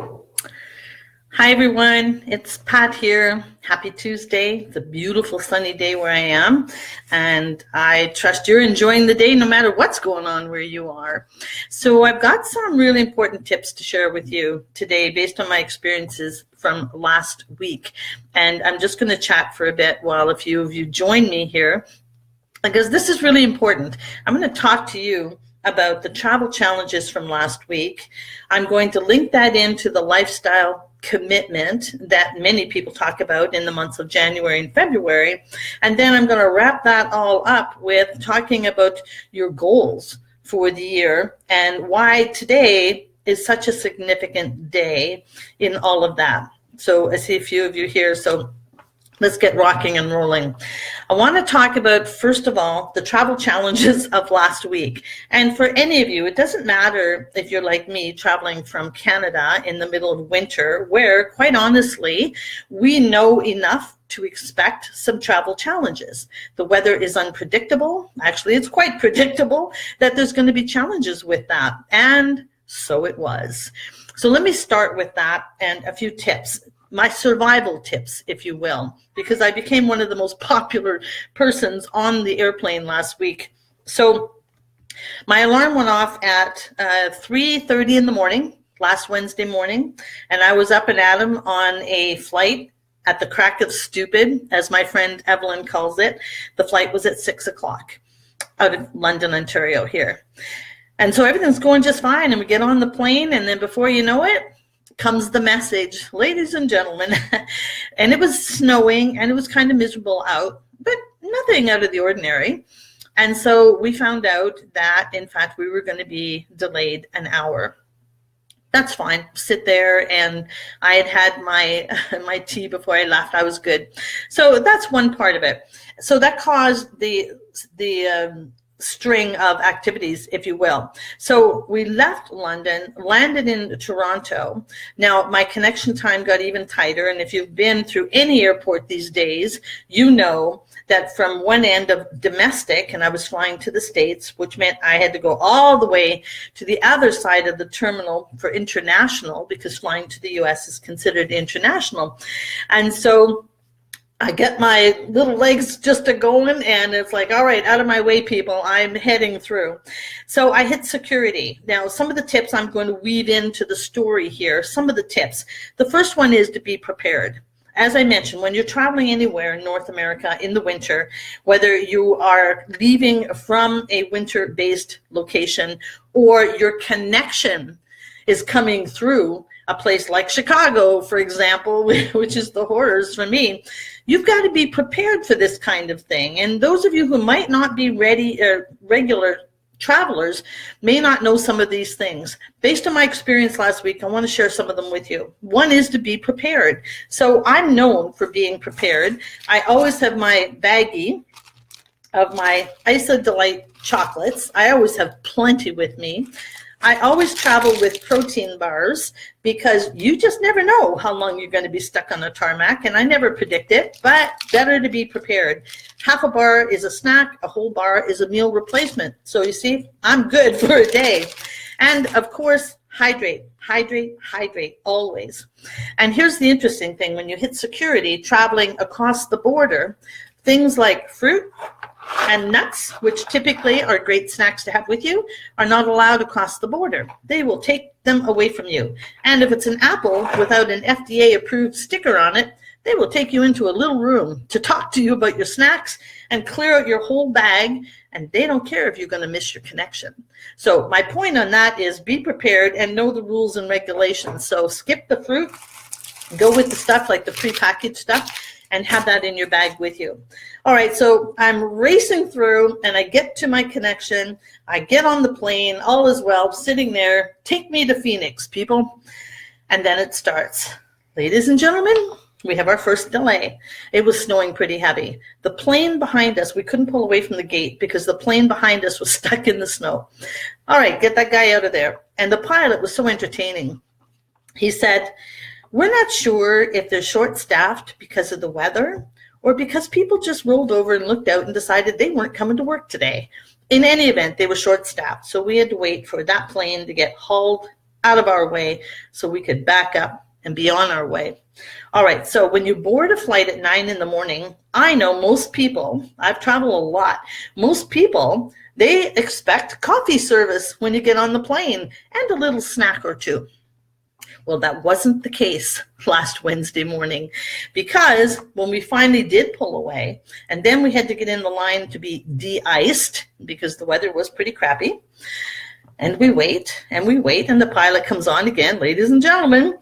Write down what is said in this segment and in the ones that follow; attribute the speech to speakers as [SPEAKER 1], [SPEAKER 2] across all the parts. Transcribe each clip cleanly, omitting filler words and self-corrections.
[SPEAKER 1] Hi everyone, it's Pat here. Happy Tuesday. It's a beautiful sunny day where I am, and I trust you're enjoying the day no matter what's going on where you are. So I've got some really important tips to share with you today based on my experiences from last week. And I'm just going to chat for a bit while a few of you join me here, because this is really important. I'm going to talk to you about the travel challenges from last week. I'm going to link that into the lifestyle commitment that many people talk about in the months of January and February. And then I'm going to wrap that all up with talking about your goals for the year and why today is such a significant day in all of that. So I see a few of you here, so let's get rocking and rolling. I want to talk about, first of all, the travel challenges of last week. And for any of you, it doesn't matter if you're like me traveling from Canada in the middle of winter, where, quite honestly, we know enough to expect some travel challenges. The weather is unpredictable. Actually, it's quite predictable that there's going to be challenges with that. And so it was. So let me start with that and a few tips. My survival tips, if you will, because I became one of the most popular persons on the airplane last week. So my alarm went off at 3:30 in the morning, last Wednesday morning, and I was up and at 'em on a flight at the crack of stupid, as my friend Evelyn calls it. The flight was at 6 o'clock out of London, Ontario here. And so everything's going just fine, and we get on the plane, and then before you know it, comes the message, ladies and gentlemen. And it was snowing and it was kind of miserable out, but nothing out of the ordinary. And so we found out that, in fact, we were going to be delayed an hour. That's fine. Sit there, and I had my tea before I left. I was good. So that's one part of it. So that caused the string of activities, if you will. So we left London, landed in Toronto. Now, my connection time got even tighter, and if you've been through any airport these days, you know that from one end of domestic, and I was flying to the States, which meant I had to go all the way to the other side of the terminal for international, because flying to the US is considered international. And so I get my little legs just a-going, and it's like, all right, out of my way, people, I'm heading through. So I hit security. Now, some of the tips I'm going to weave into the story here, some of the tips. The first one is to be prepared. As I mentioned, when you're traveling anywhere in North America in the winter, whether you are leaving from a winter-based location or your connection is coming through a place like Chicago, for example, which is the horrors for me, you've got to be prepared for this kind of thing. And those of you who might not be regular travelers may not know some of these things. Based on my experience last week, I want to share some of them with you. One is to be prepared. So I'm known for being prepared. I always have my baggie of my Isa Delight chocolates. I always have plenty with me. I always travel with protein bars because you just never know how long you're going to be stuck on the tarmac, and I never predict it, but better to be prepared. Half a bar is a snack, a whole bar is a meal replacement. So you see, I'm good for a day. And of course, hydrate, hydrate, hydrate, always. And here's the interesting thing. When you hit security, traveling across the border, things like fruit and nuts, which typically are great snacks to have with you, are not allowed across the border. They will take them away from you. And if it's an apple without an FDA-approved sticker on it, they will take you into a little room to talk to you about your snacks and clear out your whole bag, and they don't care if you're going to miss your connection. So my point on that is be prepared and know the rules and regulations. So skip the fruit, go with the stuff like the prepackaged stuff, and have that in your bag with you. All right, so I'm racing through, and I get to my connection. I get on the plane, all is well, sitting there. Take me to Phoenix, people. And then it starts. Ladies and gentlemen, we have our first delay. It was snowing pretty heavy. The plane behind us, we couldn't pull away from the gate because the plane behind us was stuck in the snow. All right, get that guy out of there. And the pilot was so entertaining. He said, "We're not sure if they're short-staffed because of the weather or because people just rolled over and looked out and decided they weren't coming to work today. In any event, they were short-staffed, so we had to wait for that plane to get hauled out of our way so we could back up and be on our way. All right, so when you board a flight at 9 in the morning, I know most people, I've traveled a lot, most people, they expect coffee service when you get on the plane and a little snack or two. Well, that wasn't the case last Wednesday morning, because when we finally did pull away, and then we had to get in the line to be de-iced because the weather was pretty crappy, and we wait, and the pilot comes on again, ladies and gentlemen.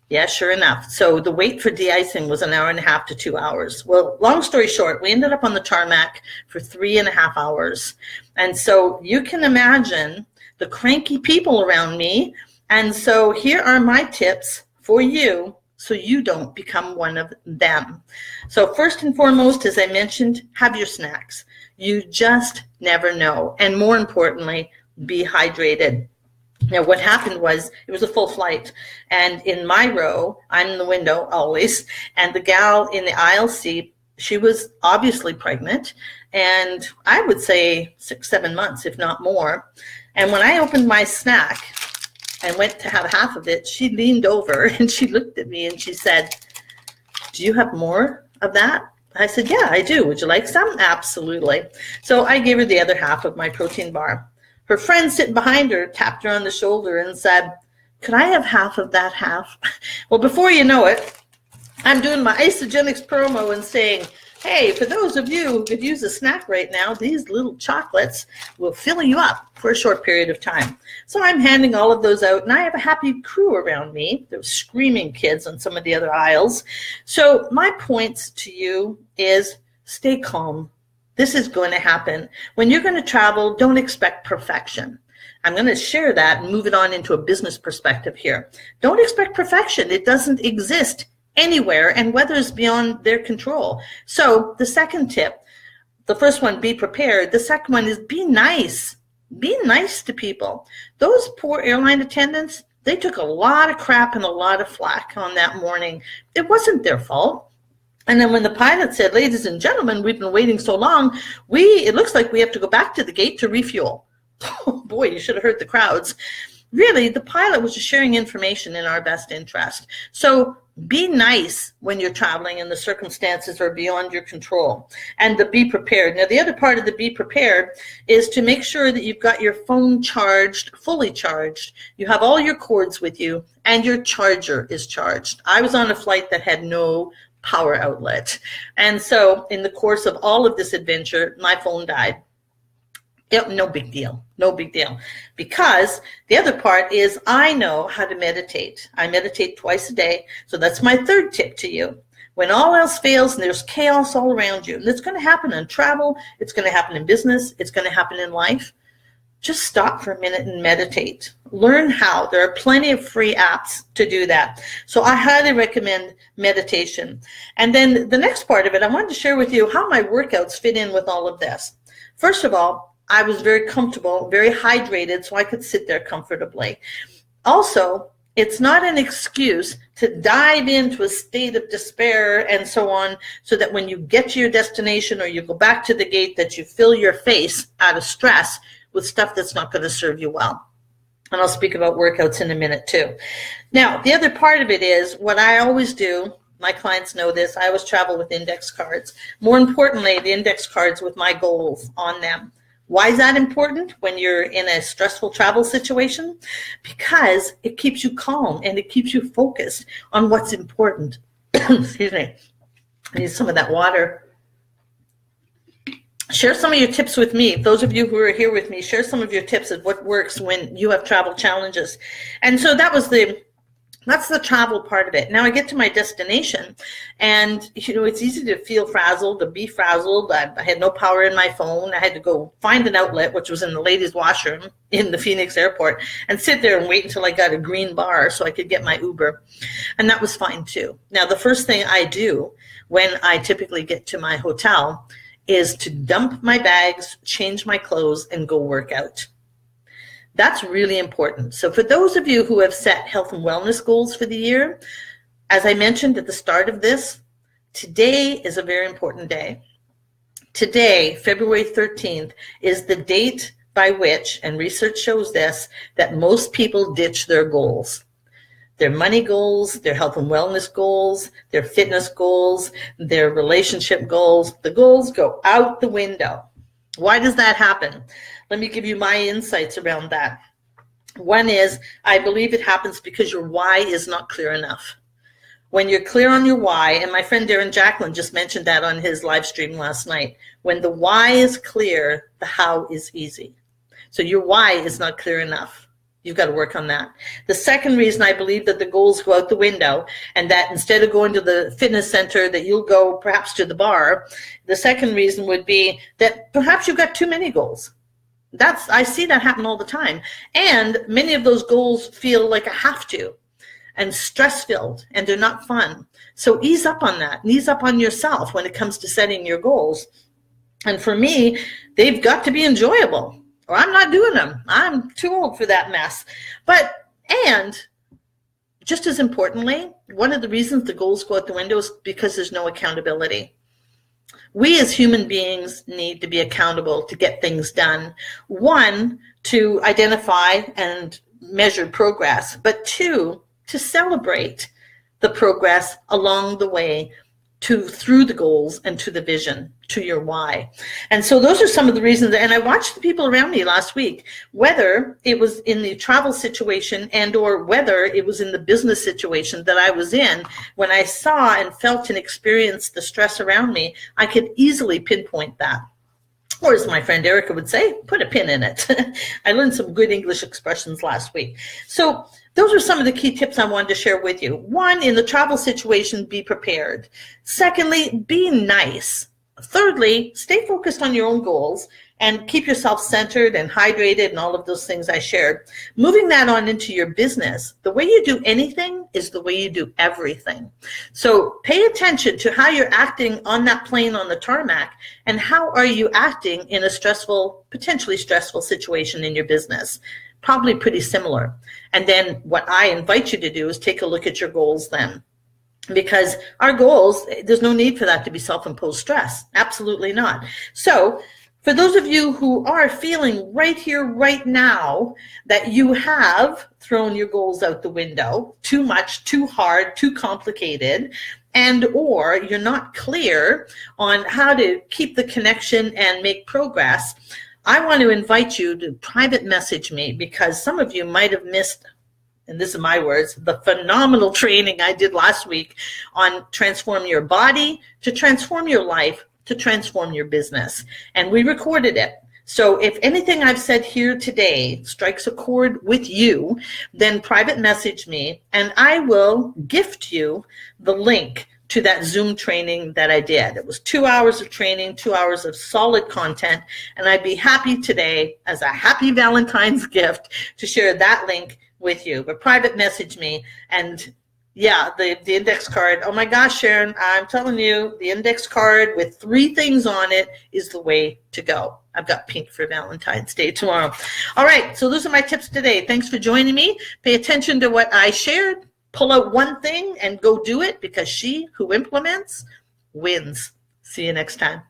[SPEAKER 1] Yeah, sure enough. So the wait for de-icing was 1.5 hours to 2 hours. Well, long story short, we ended up on the tarmac for 3.5 hours. And so you can imagine the cranky people around me. And so here are my tips for you so you don't become one of them. So first and foremost, as I mentioned, have your snacks. You just never know. And more importantly, be hydrated. Now, what happened was it was a full flight, and in my row, I'm in the window always, and the gal in the aisle seat, she was obviously pregnant, and I would say 6-7 months, if not more. And when I opened my snack and went to have half of it, she leaned over and she looked at me and she said, "Do you have more of that?" I said, "Yeah, I do. Would you like some?" "Absolutely." So I gave her the other half of my protein bar. Her friend sitting behind her tapped her on the shoulder and said, "Could I have half of that half?" Well, before you know it, I'm doing my Isagenix promo and saying, "Hey, for those of you who could use a snack right now, these little chocolates will fill you up for a short period of time." So I'm handing all of those out, and I have a happy crew around me. There were screaming kids on some of the other aisles. So my points to you is stay calm. This is going to happen. When you're going to travel, don't expect perfection. I'm going to share that and move it on into a business perspective here. Don't expect perfection. It doesn't exist anywhere, and weather is beyond their control. So the second tip, the first one, be prepared. The second one is be nice. Be nice to people. Those poor airline attendants, they took a lot of crap and a lot of flack on that morning. It wasn't their fault. And then when the pilot said, "Ladies and gentlemen, we've been waiting so long, it looks like we have to go back to the gate to refuel." Oh boy, you should have heard the crowds. Really, the pilot was just sharing information in our best interest. So be nice when you're traveling and the circumstances are beyond your control, and to be prepared. Now, the other part of the be prepared is to make sure that you've got your phone charged, fully charged. You have all your cords with you, and your charger is charged. I was on a flight that had no power outlet. And so in the course of all of this adventure, my phone died. No big deal. No big deal. Because the other part is I know how to meditate. I meditate twice a day. So that's my third tip to you. When all else fails and there's chaos all around you, and it's going to happen in travel, it's going to happen in business, it's going to happen in life, just stop for a minute and meditate. Learn how. There are plenty of free apps to do that. So I highly recommend meditation. And then the next part of it, I wanted to share with you how my workouts fit in with all of this. First of all, I was very comfortable, very hydrated, so I could sit there comfortably. Also, it's not an excuse to dive into a state of despair and so on, so that when you get to your destination or you go back to the gate, that you fill your face out of stress with stuff that's not going to serve you well. And I'll speak about workouts in a minute too. Now, the other part of it is what I always do. My clients know this. I always travel with index cards. More importantly, the index cards with my goals on them. Why is that important when you're in a stressful travel situation? Because it keeps you calm and it keeps you focused on what's important. Excuse me. I need some of that water. Share some of your tips with me. Those of you who are here with me, share some of your tips of what works when you have travel challenges. And so that's the travel part of it. Now I get to my destination, and it's easy to feel frazzled, to be frazzled. I had no power in my phone. I had to go find an outlet, which was in the ladies' washroom in the Phoenix airport, and sit there and wait until I got a green bar so I could get my Uber. And that was fine too. Now the first thing I do when I typically get to my hotel is to dump my bags, change my clothes, and go work out. That's really important. So for those of you who have set health and wellness goals for the year, as I mentioned at the start of this, today is a very important day. Today, February 13th, is the date by which, and research shows this, that most people ditch their goals. Their money goals, their health and wellness goals, their fitness goals, their relationship goals. The goals go out the window. Why does that happen? Let me give you my insights around that. One is, I believe it happens because your why is not clear enough. When you're clear on your why, and my friend Darren Jacklin just mentioned that on his live stream last night, when the why is clear, the how is easy. So your why is not clear enough. You've got to work on that. The second reason I believe that the goals go out the window, and that instead of going to the fitness center, that you'll go perhaps to the bar, the second reason would be that perhaps you've got too many goals. I see that happen all the time. And many of those goals feel like a have to and stress-filled, and they're not fun. So ease up on that. Ease up on yourself when it comes to setting your goals. And for me, they've got to be enjoyable, or I'm not doing them. I'm too old for that mess. And just as importantly, one of the reasons the goals go out the window is because there's no accountability. We as human beings need to be accountable to get things done. One, to identify and measure progress, but two, to celebrate the progress along the way through the goals and to the vision, to your why. And so those are some of the reasons. And I watched the people around me last week, whether it was in the travel situation and or whether it was in the business situation that I was in, when I saw and felt and experienced the stress around me, I could easily pinpoint that. Or as my friend Erica would say, put a pin in it. I learned some good English expressions last week. So those are some of the key tips I wanted to share with you. One, in the travel situation, be prepared. Secondly, be nice. Thirdly, stay focused on your own goals and keep yourself centered and hydrated and all of those things I shared. Moving that on into your business, the way you do anything is the way you do everything. So pay attention to how you're acting on that plane on the tarmac, and how are you acting in a stressful, potentially stressful situation in your business. Probably pretty similar. And then what I invite you to do is take a look at your goals then. Because our goals, there's no need for that to be self-imposed stress. Absolutely not. So for those of you who are feeling right here, right now, that you have thrown your goals out the window, too much, too hard, too complicated, and or you're not clear on how to keep the connection and make progress, I want to invite you to private message me, because some of you might have missed, and this is my words, the phenomenal training I did last week on transform your body to transform your life to transform your business. And we recorded it. So if anything I've said here today strikes a chord with you, then private message me and I will gift you the link to that Zoom training that I did. It was 2 hours of training, 2 hours of solid content, and I'd be happy today as a happy Valentine's gift to share that link with you. But private message me, and yeah, the index card. Oh my gosh, Sharon, I'm telling you, the index card with 3 things on it is the way to go. I've got pink for Valentine's Day tomorrow. All right, so those are my tips today. Thanks for joining me. Pay attention to what I shared. Pull out one thing and go do it, because she who implements wins. See you next time.